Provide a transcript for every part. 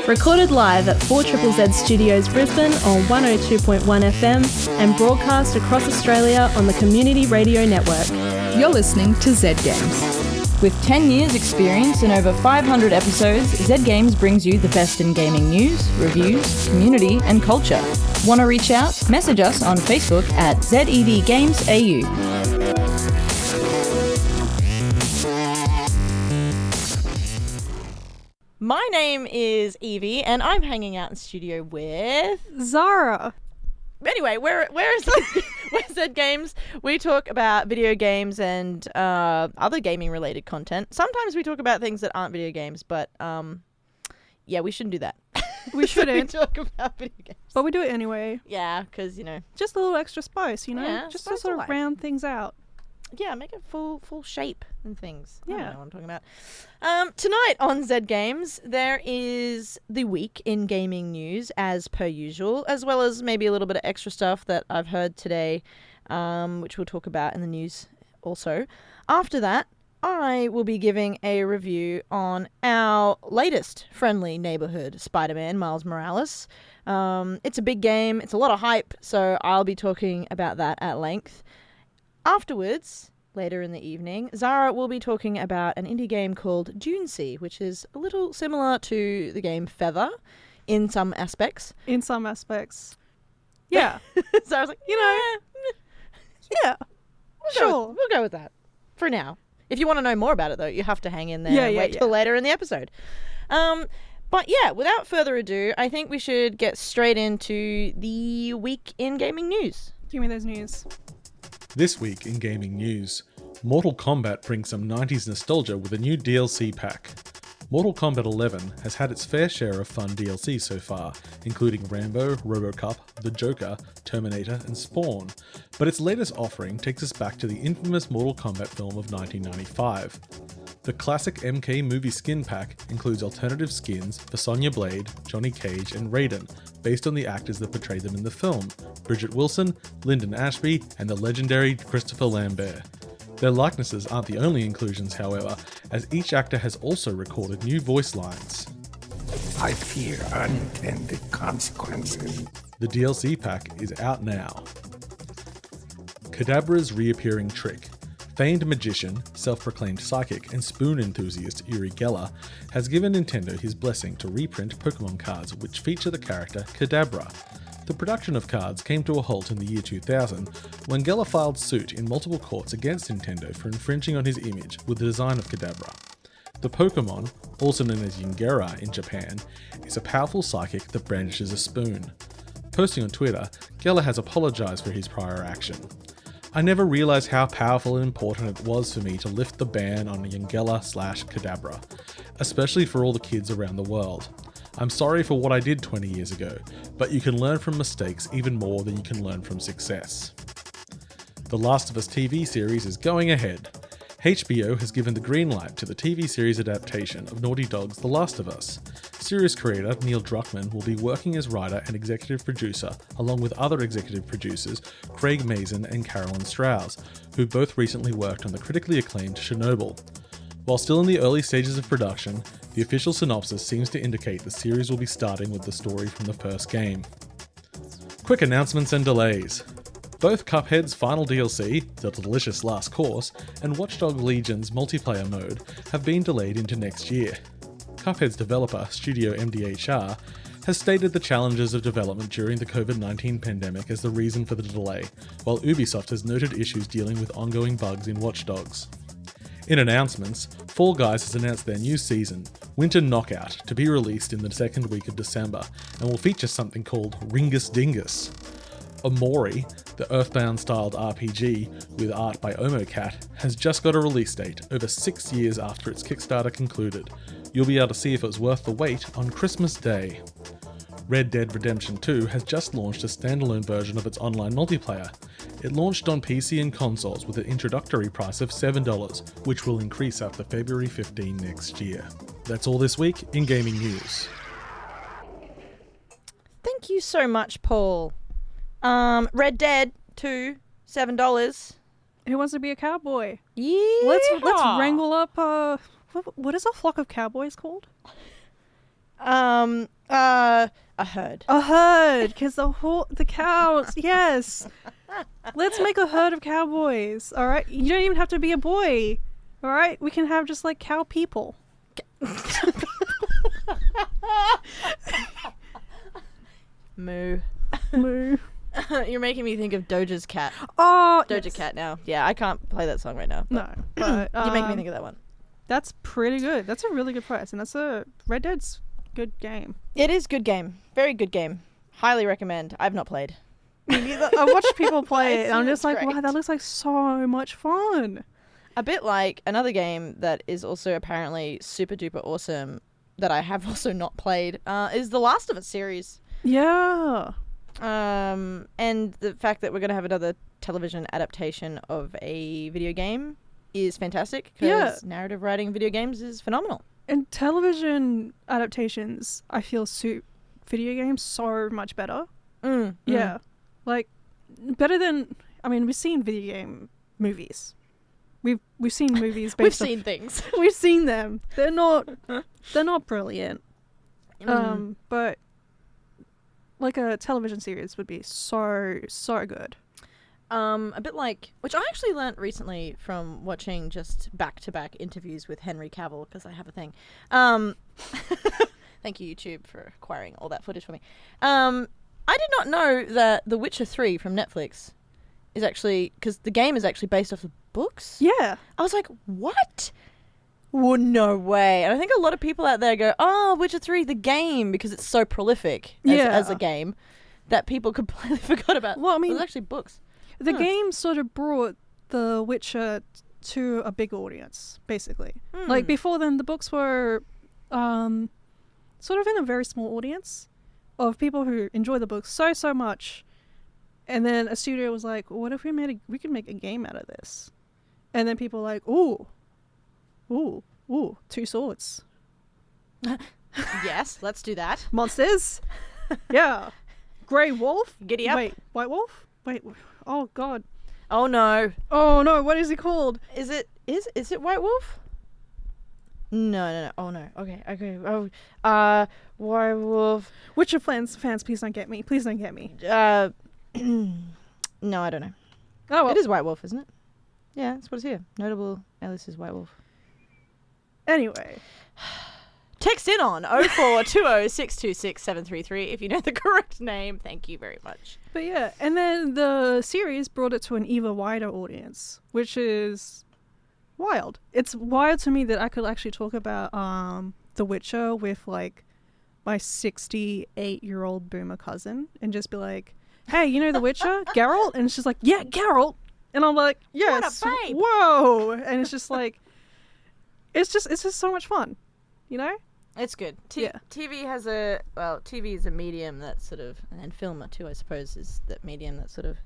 Recorded live at 4ZZZ Studios Brisbane on 102.1 FM and broadcast across Australia on the Community Radio Network. You're listening to Z Games. With 10 years experience and over 500 episodes, Z Games brings you the best in gaming news, reviews, community and culture. Want to reach out? Message us on Facebook at ZEVGamesAU. My name is Evie, and I'm hanging out in studio with Zahra. Anyway, where's Zed Games? We talk about video games and other gaming-related content. Sometimes we talk about things that aren't video games, but yeah, we shouldn't do that. We shouldn't. We talk about video games, but we do it anyway. Yeah, because just a little extra spice, Yeah, just to sort of round things out. Yeah, make it full shape and things. Yeah. I don't know what I'm talking about. Tonight on Zed Games, there is the week in gaming news, as per usual, as well as maybe a little bit of extra stuff that I've heard today, which we'll talk about in the news also. After that, I will be giving a review on our latest friendly neighborhood, Spider-Man Miles Morales. It's a big game. It's a lot of hype, so I'll be talking about that at length. Afterwards, later in the evening, Zahra will be talking about an indie game called Dune Sea, which is a little similar to the game Feather in some aspects. In some aspects. Yeah. Zahra's like, yeah. We'll go with that for now. If you want to know more about it, though, you have to hang in there and wait till later in the episode. But yeah, without further ado, I think we should get straight into the week in gaming news. Give me those news. This week in gaming news, Mortal Kombat brings some 90s nostalgia with a new DLC pack. Mortal Kombat 11 has had its fair share of fun DLC so far, including Rambo, RoboCop, The Joker, Terminator and Spawn, but its latest offering takes us back to the infamous Mortal Kombat film of 1995. The classic MK movie skin pack includes alternative skins for Sonya Blade, Johnny Cage and Raiden, based on the actors that portrayed them in the film, Bridget Wilson, Lyndon Ashby and the legendary Christopher Lambert. Their likenesses aren't the only inclusions, however, as each actor has also recorded new voice lines. I fear unintended consequences. The DLC pack is out now. Kadabra's reappearing trick. Famed magician, self-proclaimed psychic, and spoon enthusiast Uri Geller has given Nintendo his blessing to reprint Pokemon cards which feature the character Kadabra. The production of cards came to a halt in the year 2000 when Geller filed suit in multiple courts against Nintendo for infringing on his image with the design of Kadabra. The Pokemon, also known as Yingera in Japan, is a powerful psychic that brandishes a spoon. Posting on Twitter, Geller has apologized for his prior action. I never realised how powerful and important it was for me to lift the ban on Yingella/Kadabra, especially for all the kids around the world. I'm sorry for what I did 20 years ago, but you can learn from mistakes even more than you can learn from success. The Last of Us TV series is going ahead. HBO has given the green light to the TV series adaptation of Naughty Dog's The Last of Us. Series creator Neil Druckmann will be working as writer and executive producer, along with other executive producers Craig Mazin and Carolyn Strauss, who both recently worked on the critically acclaimed Chernobyl. While still in the early stages of production, the official synopsis seems to indicate the series will be starting with the story from the first game. Quick announcements and delays. Both Cuphead's final DLC, The Delicious Last Course, and Watch Dogs Legion's multiplayer mode have been delayed into next year. Cuphead's developer, Studio MDHR, has stated the challenges of development during the COVID-19 pandemic as the reason for the delay, while Ubisoft has noted issues dealing with ongoing bugs in Watch Dogs. In announcements, Fall Guys has announced their new season, Winter Knockout, to be released in the second week of December, and will feature something called Ringus Dingus. Omori, the Earthbound-styled RPG with art by Omocat, has just got a release date, over 6 years after its Kickstarter concluded. You'll be able to see if it was worth the wait on Christmas Day. Red Dead Redemption 2 has just launched a standalone version of its online multiplayer. It launched on PC and consoles with an introductory price of $7, which will increase after February 15 next year. That's all this week in gaming news. Thank you so much, Paul. Red Dead 2, $7. Who wants to be a cowboy? Yeah. Let's wrangle up. What is a flock of cowboys called? A herd. A herd, because the cows, yes. Let's make a herd of cowboys, all right? You don't even have to be a boy, all right? We can have just, like, cow people. Moo. Moo. You're making me think of Doja's cat. Oh, Doja yes. Cat now. Yeah, I can't play that song right now. No, but You make me think of that one. that's pretty good. That's a really good price, and that's a Red Dead's good game. It is good game. Very good game. Highly recommend. I've not played. I watch people play it, and I'm assume just it's like, wow, great. that looks like so much fun. A bit like another game that is also apparently super duper awesome that I have also not played is the Last of Us series. Yeah. And the fact that we're going to have another television adaptation of a video game is fantastic because narrative writing in video games is phenomenal. And television adaptations, I feel, suit video games so much better. Yeah. Like, better than... I mean, we've seen video game movies. We've seen movies based We've seen things. We've seen them. They're not brilliant. But like a television series would be so good. A bit like, which I actually learnt recently from watching just back-to-back interviews with Henry Cavill, because I have a thing. Thank you, YouTube, for acquiring all that footage for me. I did not know that The Witcher 3 from Netflix is actually, because the game is actually based off the books. Yeah. I was like, what? Well, no way. And I think a lot of people out there go, oh, Witcher 3, the game, because it's so prolific as a game that people completely forgot about. Well, I mean, it was actually books. The game sort of brought The Witcher to a big audience, basically. Like, before then, the books were sort of in a very small audience of people who enjoy the books so much. And then a studio was like, what if we could make a game out of this? And then people were like, ooh, 2 swords. Yes, let's do that. Monsters. Yeah. Grey wolf. Giddy up. Wait, white wolf? Wait, oh god. Oh no. Oh no, what is he called? Is it White Wolf? No. Oh no. Okay. Oh, White Wolf. Witcher fans, please don't get me. Please don't get me. No, I don't know. Oh well. It is White Wolf, isn't it? Yeah, that's what it's here. Notable alias is White Wolf. Anyway. Text in on 0420626733 if you know the correct name. Thank you very much. But yeah, and then the series brought it to an even wider audience, which is wild. It's wild to me that I could actually talk about The Witcher with like my 68-year-old boomer cousin and just be like, hey, you know The Witcher? Geralt? And she's like, yeah, Geralt. And I'm like, yes. What a babe. Whoa. And it's just like, it's just so much fun, you know? It's good. Yeah. TV is a medium that sort of, and film too, I suppose, is that medium that sort of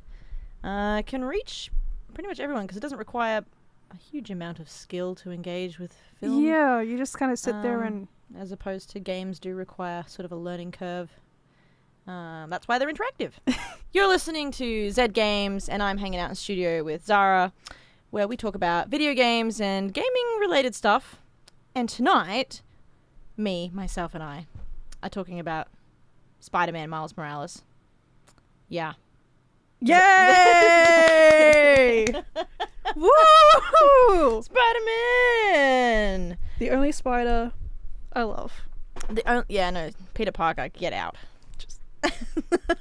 can reach pretty much everyone because it doesn't require a huge amount of skill to engage with film. Yeah, you just kind of sit there and... As opposed to games do require sort of a learning curve. That's why they're interactive. You're listening to Zed Games, and I'm hanging out in studio with Zahra, where we talk about video games and gaming-related stuff. And tonight, myself, and I are talking about Spider-Man Miles Morales. Yeah. Yay! Woo! Spider-Man! The only spider I love. Peter Parker, get out.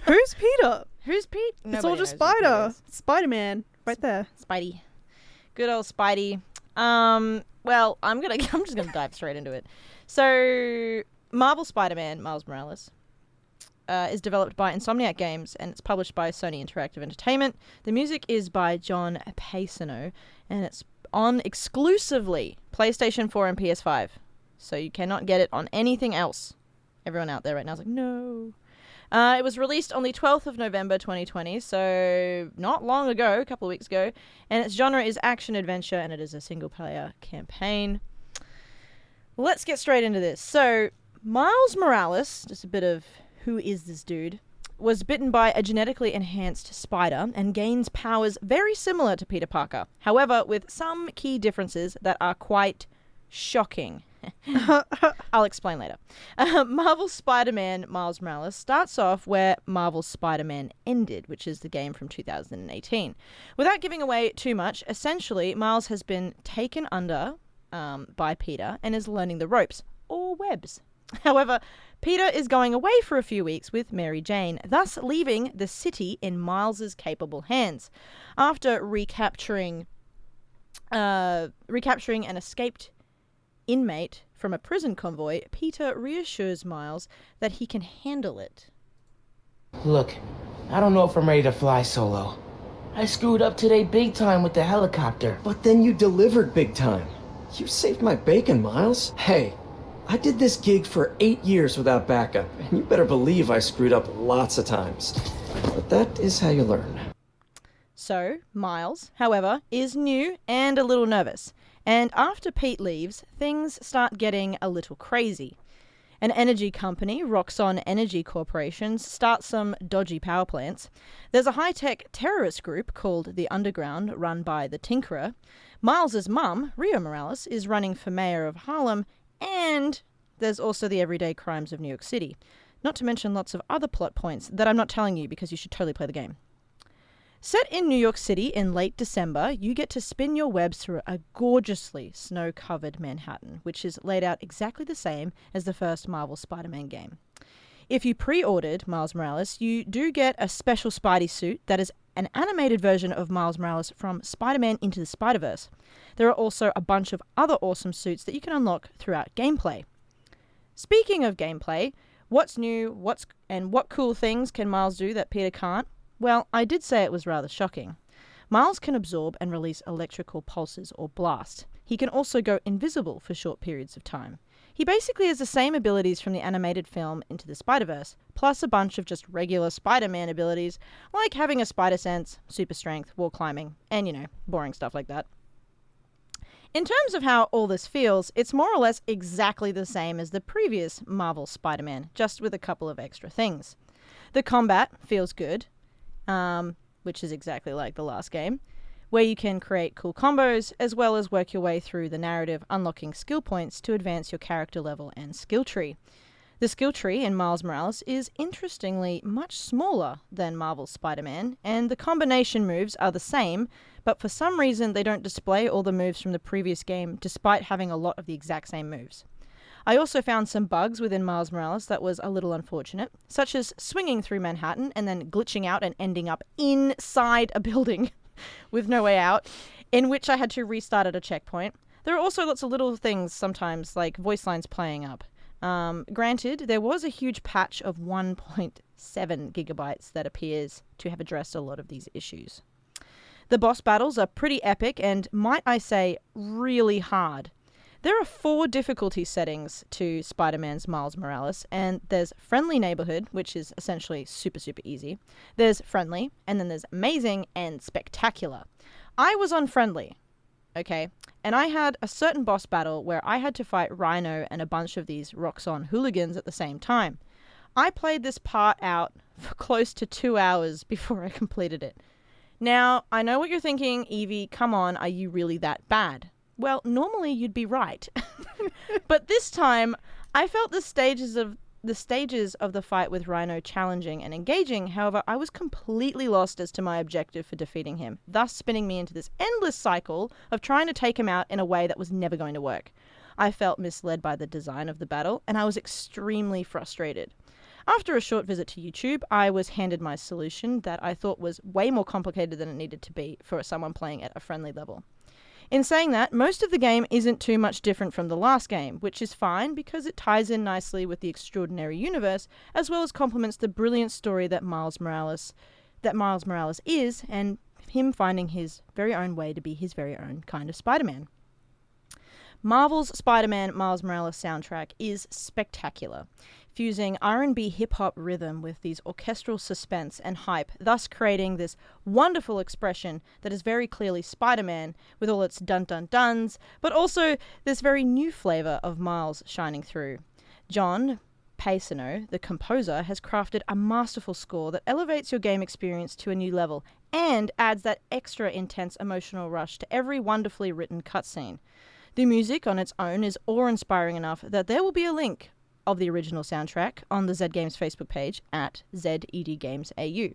Who's Peter? Who's Pete? It's all just Spider. Spider-Man, right there. Spidey. Good old Spidey. Well, I'm just gonna dive straight into it. So, Marvel Spider-Man Miles Morales is developed by Insomniac Games and it's published by Sony Interactive Entertainment. The music is by John Paisano and it's on exclusively PlayStation 4 and PS5. So you cannot get it on anything else. Everyone out there right now is like, no. It was released on the 12th of November 2020, so not long ago, a couple of weeks ago. And its genre is action-adventure, and it is a single-player campaign. Let's get straight into this. So, Miles Morales, just a bit of who is this dude, was bitten by a genetically enhanced spider and gains powers very similar to Peter Parker. However, with some key differences that are quite shocking. I'll explain later. Marvel's Spider-Man Miles Morales starts off where Marvel's Spider-Man ended, which is the game from 2018. Without giving away too much, essentially, Miles has been taken under by Peter and is learning the ropes, or webs. However, Peter is going away for a few weeks with Mary Jane, thus leaving the city in Miles's capable hands. After recapturing an escaped inmate from a prison convoy, Peter reassures Miles that he can handle it. Look, I don't know if I'm ready to fly solo. I screwed up today big time with the helicopter. But then you delivered big time. You saved my bacon, Miles. Hey, I did this gig for 8 years without backup, and you better believe I screwed up lots of times. But that is how you learn. So, Miles, however, is new and a little nervous. And after Pete leaves, things start getting a little crazy. An energy company, Roxxon Energy Corporation, starts some dodgy power plants. There's a high-tech terrorist group called the Underground, run by the Tinkerer. Miles's mum, Rio Morales, is running for mayor of Harlem, and there's also the everyday crimes of New York City. Not to mention lots of other plot points that I'm not telling you because you should totally play the game. Set in New York City in late December, you get to spin your webs through a gorgeously snow-covered Manhattan, which is laid out exactly the same as the first Marvel Spider-Man game. If you pre-ordered Miles Morales, you do get a special Spidey suit that is an animated version of Miles Morales from Spider-Man Into the Spider-Verse. There are also a bunch of other awesome suits that you can unlock throughout gameplay. Speaking of gameplay, what's new, what cool things can Miles do that Peter can't? Well, I did say it was rather shocking. Miles can absorb and release electrical pulses or blast. He can also go invisible for short periods of time. He basically has the same abilities from the animated film Into the Spider-Verse, plus a bunch of just regular Spider-Man abilities, like having a spider sense, super strength, wall climbing, and, boring stuff like that. In terms of how all this feels, it's more or less exactly the same as the previous Marvel Spider-Man, just with a couple of extra things. The combat feels good, which is exactly like the last game, where you can create cool combos, as well as work your way through the narrative, unlocking skill points to advance your character level and skill tree. The skill tree in Miles Morales is interestingly much smaller than Marvel's Spider-Man, and the combination moves are the same, but for some reason they don't display all the moves from the previous game, despite having a lot of the exact same moves. I also found some bugs within Miles Morales that was a little unfortunate, such as swinging through Manhattan and then glitching out and ending up inside a building with no way out, in which I had to restart at a checkpoint. There are also lots of little things sometimes, like voice lines playing up. Granted, there was a huge patch of 1.7 gigabytes that appears to have addressed a lot of these issues. The boss battles are pretty epic and, might I say, really hard. There are 4 difficulty settings to Spider-Man's Miles Morales, and there's Friendly Neighborhood, which is essentially super, super easy. There's Friendly, and then there's Amazing and Spectacular. I was on Friendly, okay? And I had a certain boss battle where I had to fight Rhino and a bunch of these Roxxon hooligans at the same time. I played this part out for close to 2 hours before I completed it. Now, I know what you're thinking, Evie, come on, are you really that bad? Well, normally you'd be right. But this time, I felt the stages of the fight with Rhino challenging and engaging. However, I was completely lost as to my objective for defeating him, thus spinning me into this endless cycle of trying to take him out in a way that was never going to work. I felt misled by the design of the battle, and I was extremely frustrated. After a short visit to YouTube, I was handed my solution that I thought was way more complicated than it needed to be for someone playing at a friendly level. In saying that, most of the game isn't too much different from the last game, which is fine because it ties in nicely with the extraordinary universe, as well as complements the brilliant story that Miles Morales is, and him finding his very own way to be his very own kind of Spider-Man. Marvel's Spider-Man Miles Morales soundtrack is spectacular, fusing R&B hip-hop rhythm with these orchestral suspense and hype, thus creating this wonderful expression that is very clearly Spider-Man with all its dun-dun-duns, but also this very new flavour of Miles shining through. John Paisano, the composer, has crafted a masterful score that elevates your game experience to a new level and adds that extra intense emotional rush to every wonderfully written cutscene. The music on its own is awe-inspiring enough that there will be a link of the original soundtrack on the Zed Games Facebook page at ZedGamesAU.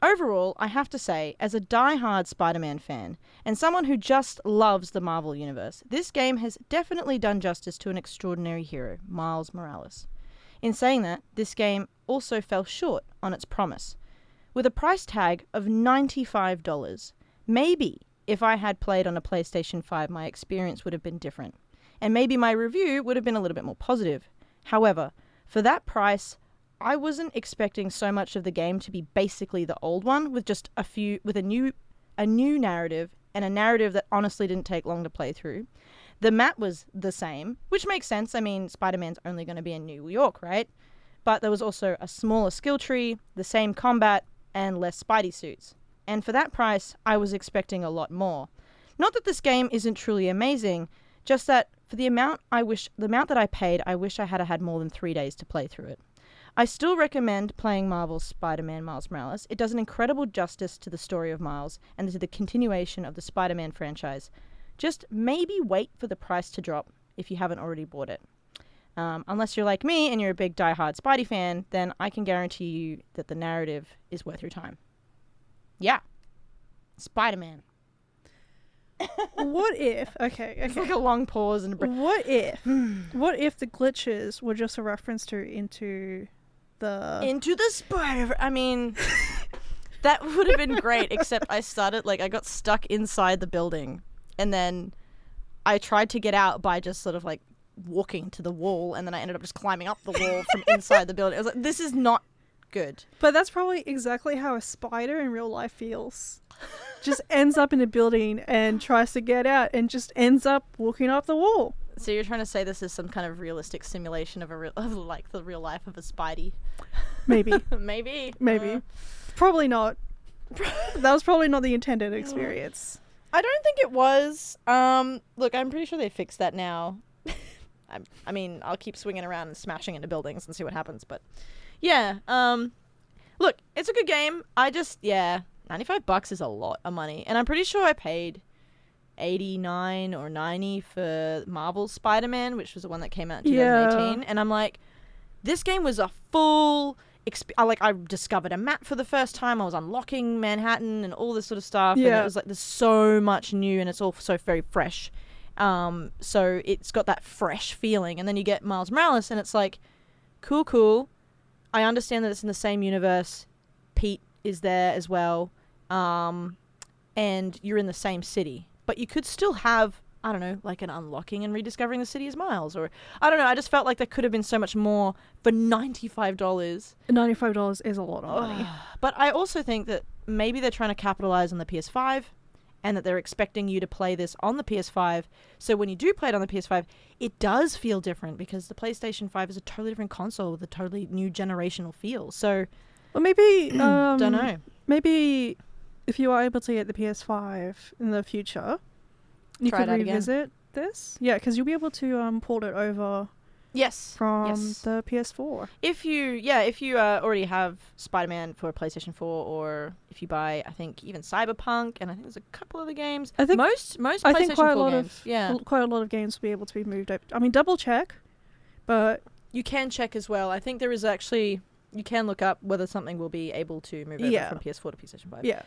Overall, I have to say, as a die-hard Spider-Man fan, and someone who just loves the Marvel Universe, this game has definitely done justice to an extraordinary hero, Miles Morales. In saying that, this game also fell short on its promise. With a price tag of $95, maybe if I had played on a PlayStation 5, my experience would have been different. And maybe my review would have been a little bit more positive. However, for that price, I wasn't expecting so much of the game to be basically the old one with just a new narrative, and a narrative that honestly didn't take long to play through. The map was the same, which makes sense. I mean, Spider-Man's only going to be in New York, right? But there was also a smaller skill tree, the same combat, and less Spidey suits. And for that price, I was expecting a lot more. Not that this game isn't truly amazing, just that for the amount that I paid, I wish I had had more than 3 days to play through it. I still recommend playing Marvel's Spider-Man Miles Morales. It does an incredible justice to the story of Miles and to the continuation of the Spider-Man franchise. Just maybe wait for the price to drop if you haven't already bought it. Unless you're like me and you're a big die-hard Spidey fan, then I can guarantee you that the narrative is worth your time. Yeah. Spider-Man. What if... Okay. It's like a long pause and a break. What if the glitches were just a reference to Into the Spider... I mean... That would have been great, except I got stuck inside the building, and then I tried to get out by just sort of like walking to the wall, and then I ended up just climbing up the wall from inside the building. I was like, this is not good. But that's probably exactly how a spider in real life feels. Just ends up in a building and tries to get out and just ends up walking up the wall. So you're trying to say this is some kind of realistic simulation of like the real life of a Spidey? Maybe. Maybe. Probably not. That was probably not the intended experience. I don't think it was. Look, I'm pretty sure they fixed that now. I mean, I'll keep swinging around and smashing into buildings and see what happens. But yeah, look, it's a good game. $95 is a lot of money, and I'm pretty sure I paid $89 or $90 for Marvel's Spider-Man, which was the one that came out in 2018. And I'm like, this game was a full. I discovered a map for the first time. I was unlocking Manhattan and all this sort of stuff. Yeah. And it was like, there's so much new, and it's all so very fresh. So it's got that fresh feeling. And then you get Miles Morales, and it's like, cool. I understand that it's in the same universe. Pete is there as well. And you're in the same city. But you could still have, I don't know, like an unlocking and rediscovering the city as Miles. Or, I don't know, I just felt like there could have been so much more for $95. $95 is a lot of money. But I also think that maybe they're trying to capitalize on the PS5, and that they're expecting you to play this on the PS5. So when you do play it on the PS5, it does feel different, because the PlayStation 5 is a totally different console with a totally new generational feel. So, well, maybe don't know. Maybe if you are able to get the PS5 in the future, you could revisit this. Yeah, because you'll be able to port it over. Yes. From the PS4. If you already have Spider-Man for PlayStation 4, or if you buy, I think, even Cyberpunk, and I think there's a couple other games. I think most PlayStation 4 games. Quite a lot of games will be able to be moved over. I mean, double check, but you can check as well. I think there is actually, you can look up whether something will be able to move over from PS4 to PlayStation 5. Yeah.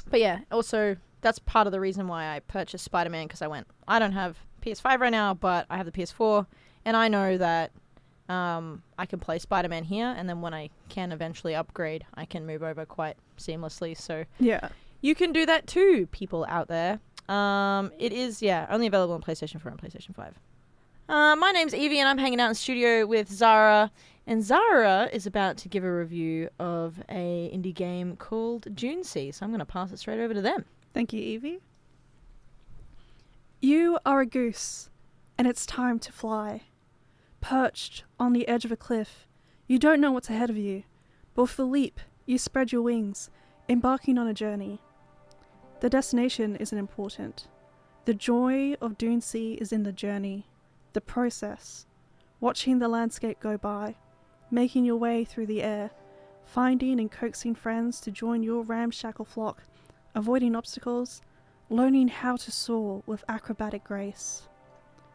But yeah, also that's part of the reason why I purchased Spider-Man, because I don't have PS5 right now, but I have the PS4, and I know that I can play Spider-Man here, and then when I can eventually upgrade, I can move over quite seamlessly. So yeah, you can do that too, people out there. It is only available on PlayStation 4 and PlayStation 5. My name's Evie, and I'm hanging out in the studio with Zahra, and Zahra is about to give a review of a indie game called Dune Sea, so I'm going to pass it straight over to them. Thank you, Evie. You are a goose, and it's time to fly. Perched on the edge of a cliff, you don't know what's ahead of you, but with a leap, you spread your wings, embarking on a journey. The destination isn't important. The joy of Dune Sea is in the journey, the process, watching the landscape go by, making your way through the air, finding and coaxing friends to join your ramshackle flock, avoiding obstacles, learning how to soar with acrobatic grace.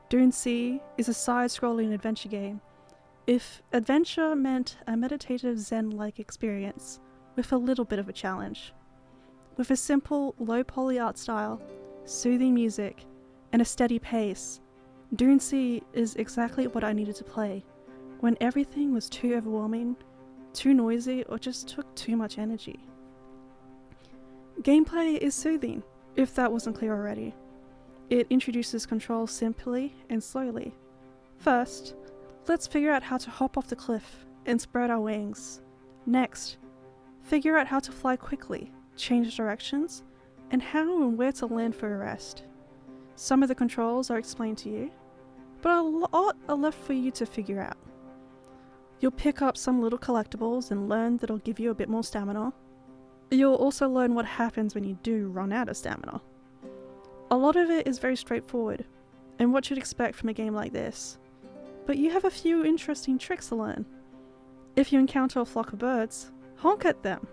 Dune Sea is a side-scrolling adventure game. If adventure meant a meditative Zen-like experience with a little bit of a challenge. With a simple, low-poly art style, soothing music, and a steady pace, Dune Sea is exactly what I needed to play when everything was too overwhelming, too noisy, or just took too much energy. Gameplay is soothing, if that wasn't clear already. It introduces controls simply and slowly. First, let's figure out how to hop off the cliff and spread our wings. Next, figure out how to fly quickly, change directions, and how and where to land for a rest. Some of the controls are explained to you, but a lot are left for you to figure out. You'll pick up some little collectibles and learn that'll give you a bit more stamina. You'll also learn what happens when you do run out of stamina. A lot of it is very straightforward, and what you'd expect from a game like this. But you have a few interesting tricks to learn. If you encounter a flock of birds, honk at them.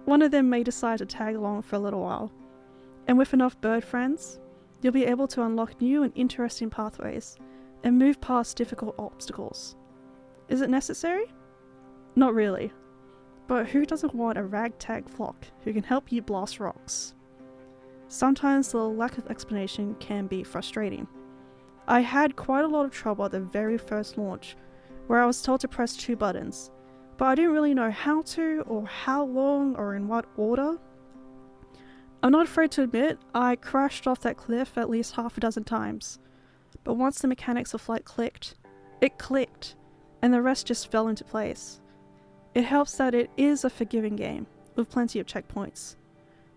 One of them may decide to tag along for a little while. And with enough bird friends, you'll be able to unlock new and interesting pathways and move past difficult obstacles. Is it necessary? Not really. But who doesn't want a ragtag flock who can help you blast rocks? Sometimes the lack of explanation can be frustrating. I had quite a lot of trouble at the very first launch, where I was told to press 2 buttons, but I didn't really know how to, or how long, or in what order. I'm not afraid to admit, I crashed off that cliff at least half a dozen times, but once the mechanics of flight clicked, it clicked, and the rest just fell into place. It helps that it is a forgiving game, with plenty of checkpoints.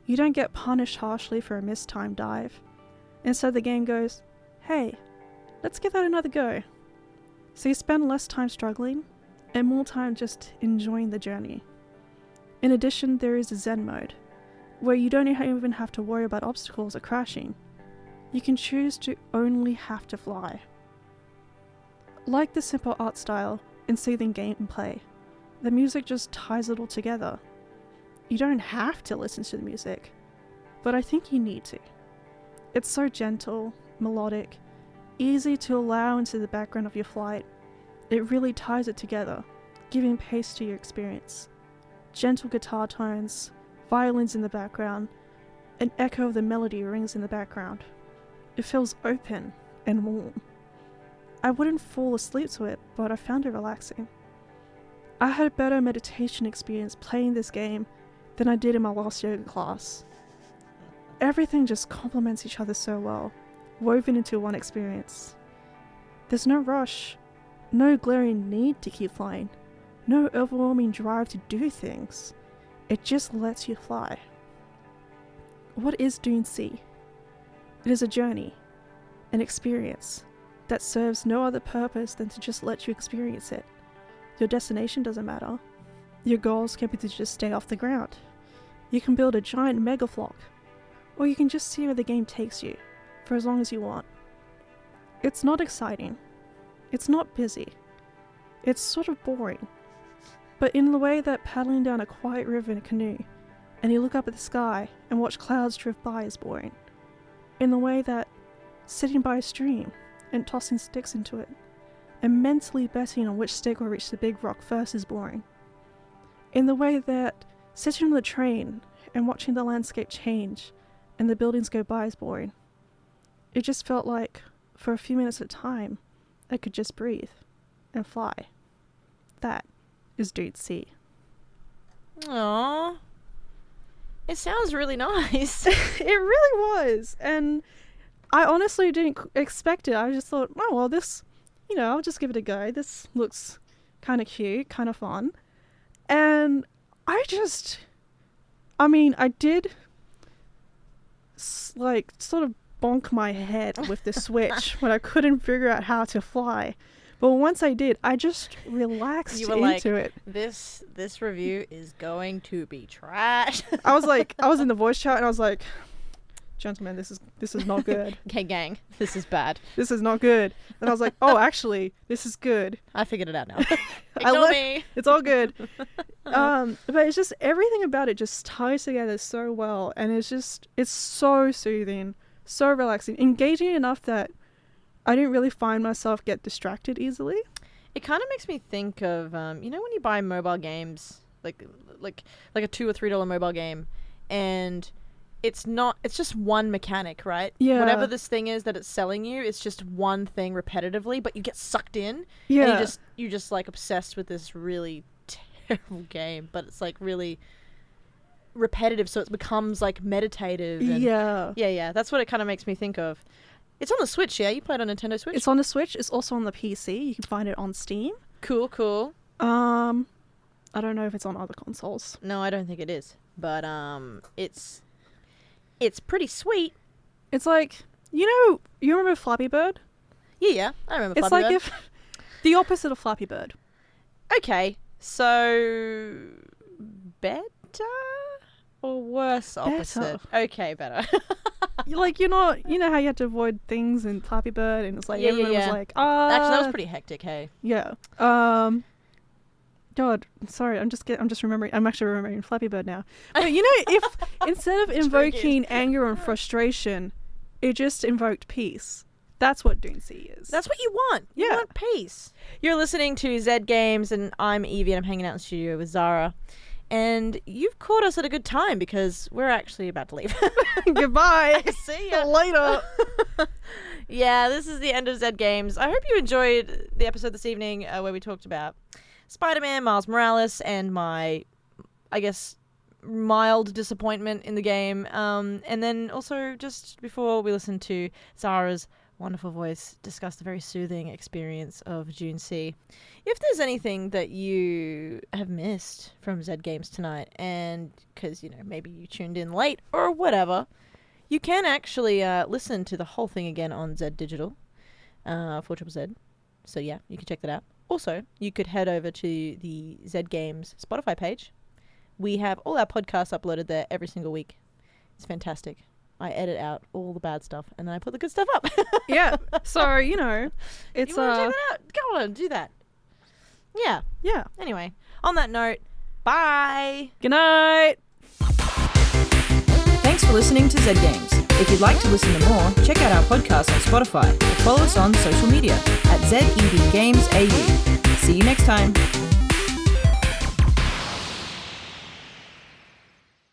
You don't get punished harshly for a mistimed dive. Instead the game goes, hey, let's give that another go. So you spend less time struggling, and more time just enjoying the journey. In addition, there is a Zen mode, where you don't even have to worry about obstacles or crashing. You can choose to only have to fly. Like the simple art style and soothing gameplay, the music just ties it all together. You don't have to listen to the music, but I think you need to. It's so gentle, melodic, easy to allow into the background of your flight. It really ties it together, giving pace to your experience. Gentle guitar tones, violins in the background, an echo of the melody rings in the background. It feels open and warm. I wouldn't fall asleep to it, but I found it relaxing. I had a better meditation experience playing this game than I did in my last yoga class. Everything just complements each other so well, woven into one experience. There's no rush, no glaring need to keep flying, no overwhelming drive to do things. It just lets you fly. What is Dune Sea? It is a journey, an experience, that serves no other purpose than to just let you experience it. Your destination doesn't matter. Your goals can be to just stay off the ground. You can build a giant mega flock, or you can just see where the game takes you, for as long as you want. It's not exciting. It's not busy. It's sort of boring. But in the way that paddling down a quiet river in a canoe, and you look up at the sky and watch clouds drift by is boring. In the way that sitting by a stream and tossing sticks into it, and mentally betting on which stick will reach the big rock first is boring. In the way that sitting on the train and watching the landscape change and the buildings go by is boring. It just felt like, for a few minutes at a time, I could just breathe and fly. That is Dune Sea. Aww. It sounds really nice. It really was. And I honestly didn't expect it. I just thought, oh, well, this, I'll just give it a go. This looks kind of cute, kind of fun. And I did, sort of bonk my head with the Switch when I couldn't figure out how to fly. But once I did, I just relaxed into it. This review is going to be trash. I was in the voice chat and I was like, gentlemen, this is not good. Okay, gang, this is bad. This is not good. And I was like, oh, actually, this is good. I figured it out now. I Ignore love me. It's all good. But it's just everything about it just ties together so well, and it's so soothing, so relaxing, engaging enough that I didn't really find myself get distracted easily. It kind of makes me think of you know when you buy mobile games like a $2 or $3 mobile game, and it's just one mechanic, right? Yeah. Whatever this thing is that it's selling you, it's just one thing repetitively, but you get sucked in. Yeah. And you're just like obsessed with this really terrible game, but it's like really repetitive, so it becomes like meditative. And yeah. That's what it kind of makes me think of. It's on the Switch, yeah? You play it on Nintendo Switch? It's on the Switch. It's also on the PC. You can find it on Steam. Cool. I don't know if it's on other consoles. No, I don't think it is. But it's pretty sweet. It's like, you remember Flappy Bird? Yeah, I remember It's Flappy like Bird. if the opposite of Flappy Bird. Okay, so better or worse opposite? Okay, better. Like, you know how you had to avoid things in Flappy Bird, and it's like everyone was like, Actually, that was pretty hectic. Hey. Yeah. God, sorry, I'm just remembering. I'm actually remembering Flappy Bird now. But if instead of invoking anger and frustration, it just invoked peace. That's what Dune Sea is. That's what you want. You want peace. You're listening to Zed Games, and I'm Evie, and I'm hanging out in the studio with Zahra. And you've caught us at a good time because we're actually about to leave. Goodbye. See ya. Later. Yeah, this is the end of Zed Games. I hope you enjoyed the episode this evening where we talked about Spider-Man, Miles Morales, and my, I guess, mild disappointment in the game. And then also, just before we listen to Zahra's wonderful voice discuss the very soothing experience of Dune Sea. If there's anything that you have missed from Zed Games tonight, and because, maybe you tuned in late or whatever, you can actually listen to the whole thing again on Zed Digital, 4ZZZ. So yeah, you can check that out. Also, you could head over to the Zed Games Spotify page. We have all our podcasts uploaded there every single week. It's fantastic. I edit out all the bad stuff and then I put the good stuff up. Yeah. So, it's you want to check that out? Go on, do that. Yeah. Yeah. Anyway, on that note, bye. Good night. Thanks for listening to Zed Games. If you'd like to listen to more, check out our podcast on Spotify or follow us on social media at ZED Games AU. See you next time.